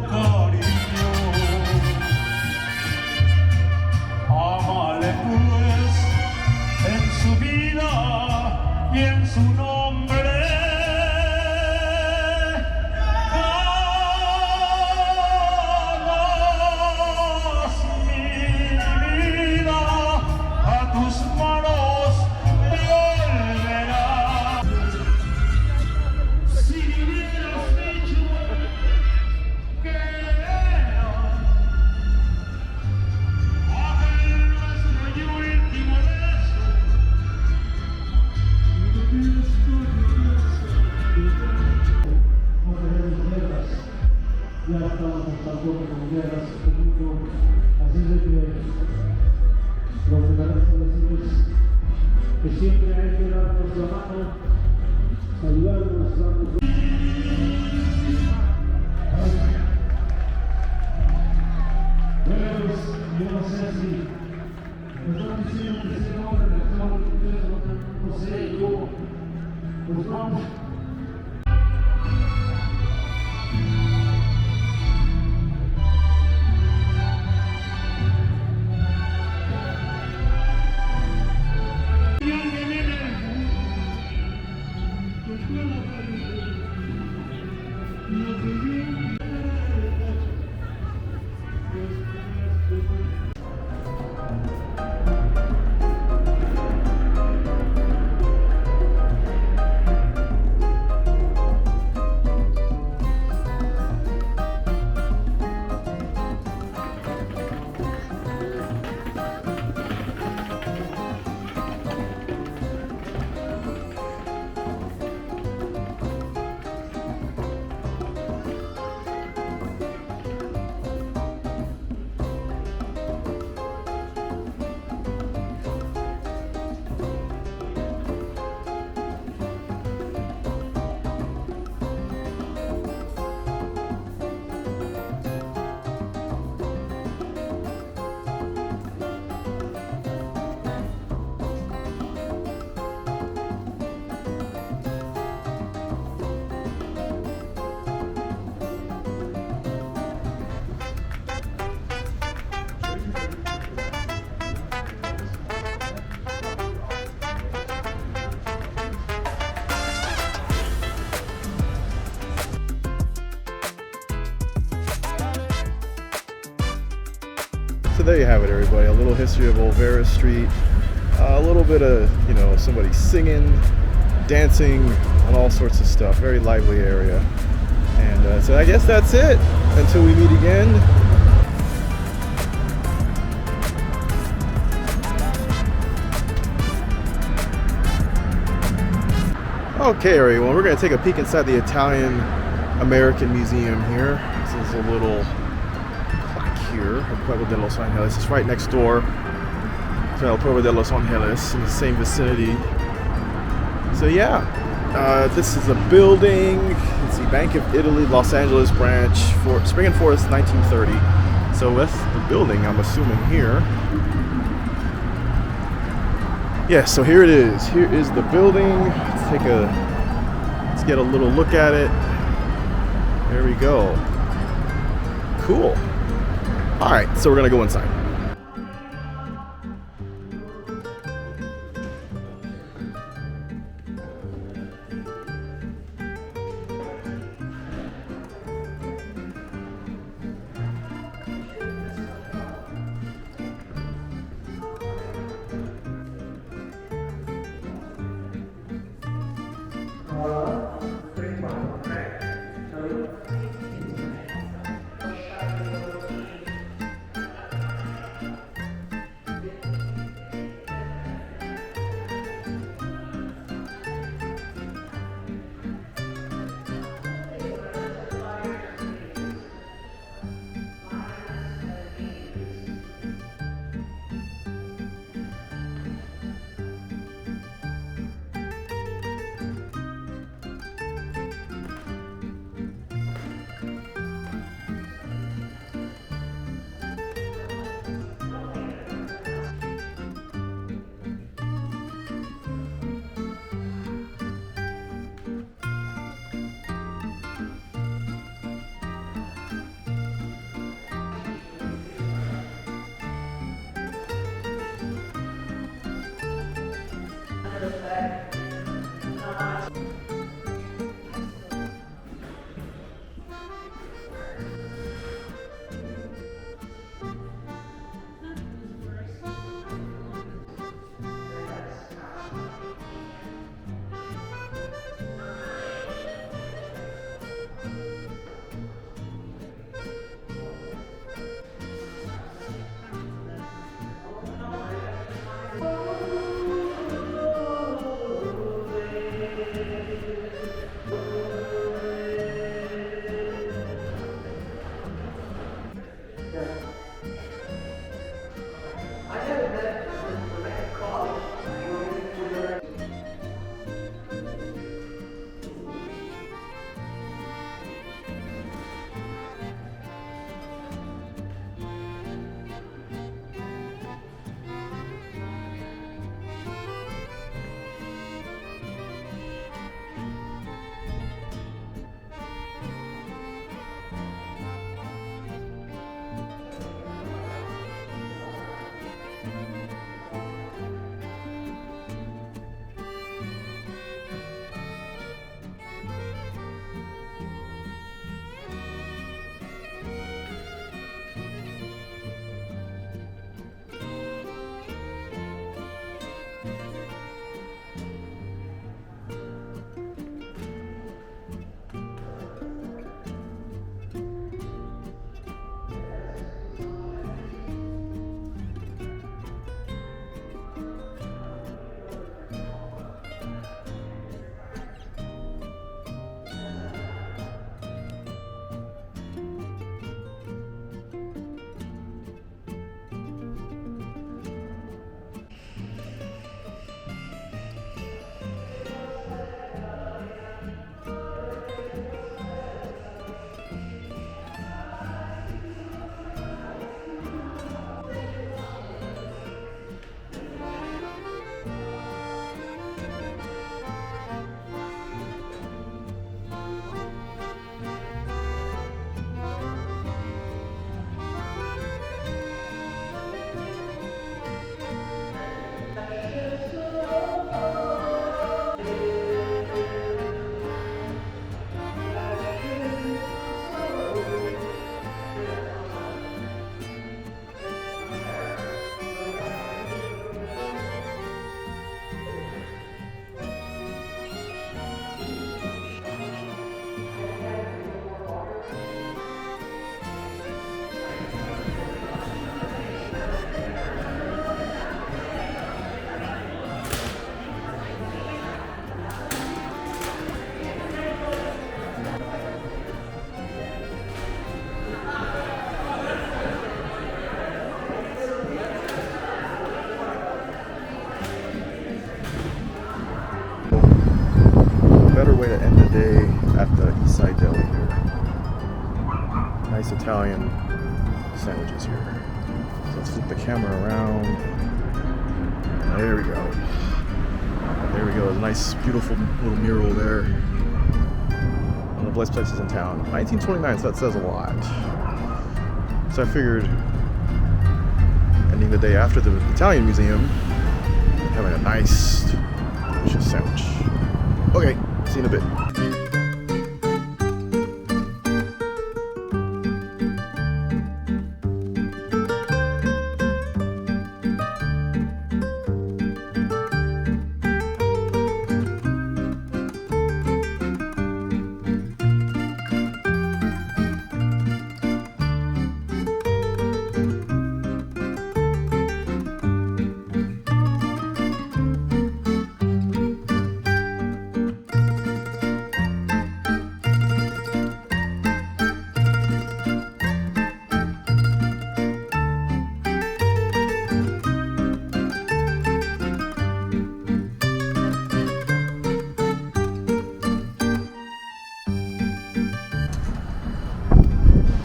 cariño. Amale pues en su vida y en su nombre. Jamás mi vida a tus manos volverá. Si hubieras dicho que era aquel nuestro y último beso, ya estamos hasta el tope con guerras, así es de que lo que me resta decirles que siempre hay que darnos la mano, ayudarnos, darnos. Bueno, pues yo no sé si me están diciendo que ese nombre de Estado de ustedes, no sé, yo pues vamos. So there you have it, everybody. A little history of Olvera Street. A little bit of, somebody singing, dancing, and all sorts of stuff. Very lively area. And so I guess that's it. Until we meet again. Okay, everyone. We're going to take a peek inside the Italian American Museum here. This is a little here, El Pueblo de Los Angeles. It's right next door to El Pueblo de Los Angeles in the same vicinity. So yeah, this is a building. It's the Bank of Italy Los Angeles branch for Spring and Forest 1930. So that's the building, I'm assuming here. Yeah, so here it is. Here is the building. Let's get a little look at it. There we go. Cool. All right, so we're gonna go inside. nice Italian sandwiches here. So let's flip the camera around. There we go. There we go. A nice, beautiful little mural there. One of the best places in town. 1929, so that says a lot. So I figured, ending the day after the Italian Museum, having a nice, delicious sandwich. Okay, see you in a bit.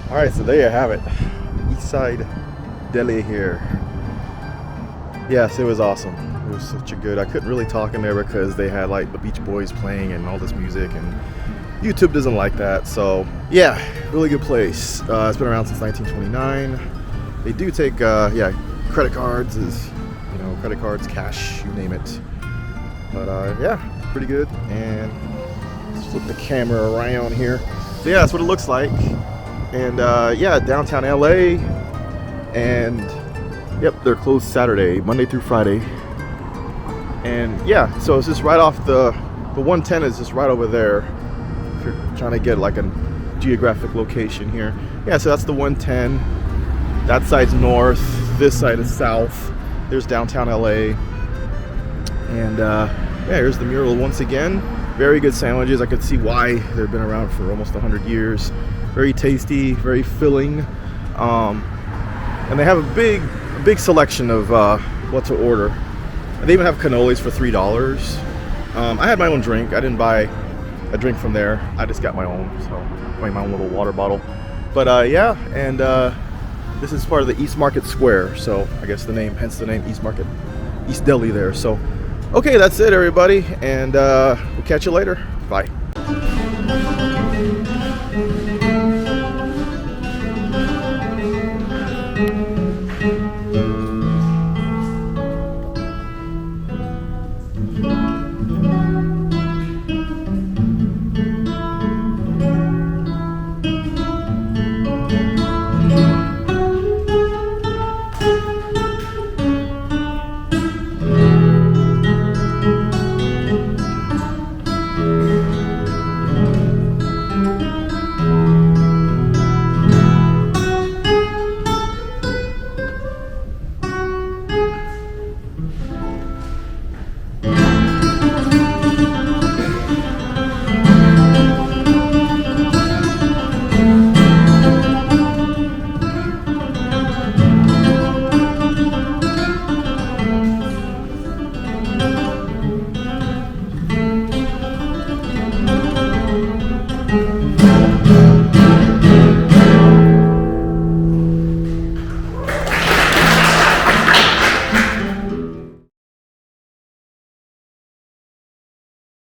Alright, so there you have it. Eastside Deli here. Yes, it was awesome. It was such a good, I couldn't really talk in there because they had like the Beach Boys playing and all this music, and YouTube doesn't like that. So yeah, really good place. It's been around since 1929. They do take credit cards, credit cards, cash, you name it. But yeah, pretty good. And let's flip the camera around here. So yeah, that's what it looks like. And yeah, downtown LA. And yep, they're closed Saturday, Monday through Friday. And yeah, so it's just right off the 110 is just right over there. If you're trying to get like a geographic location here. Yeah, so that's the 110. That side's north, this side is south. There's downtown LA. And yeah, here's the mural once again. Very good sandwiches. I could see why they've been around for almost 100 years. Very tasty, very filling. And they have a big selection of what to order. They even have cannolis for $3. I had my own drink. I didn't buy a drink from there. I just got my own, so my own little water bottle. But yeah, and this is part of the East Market Square, so I guess the name, hence the name East Market, East Deli there. So, okay, that's it, everybody, and we'll catch you later. Bye.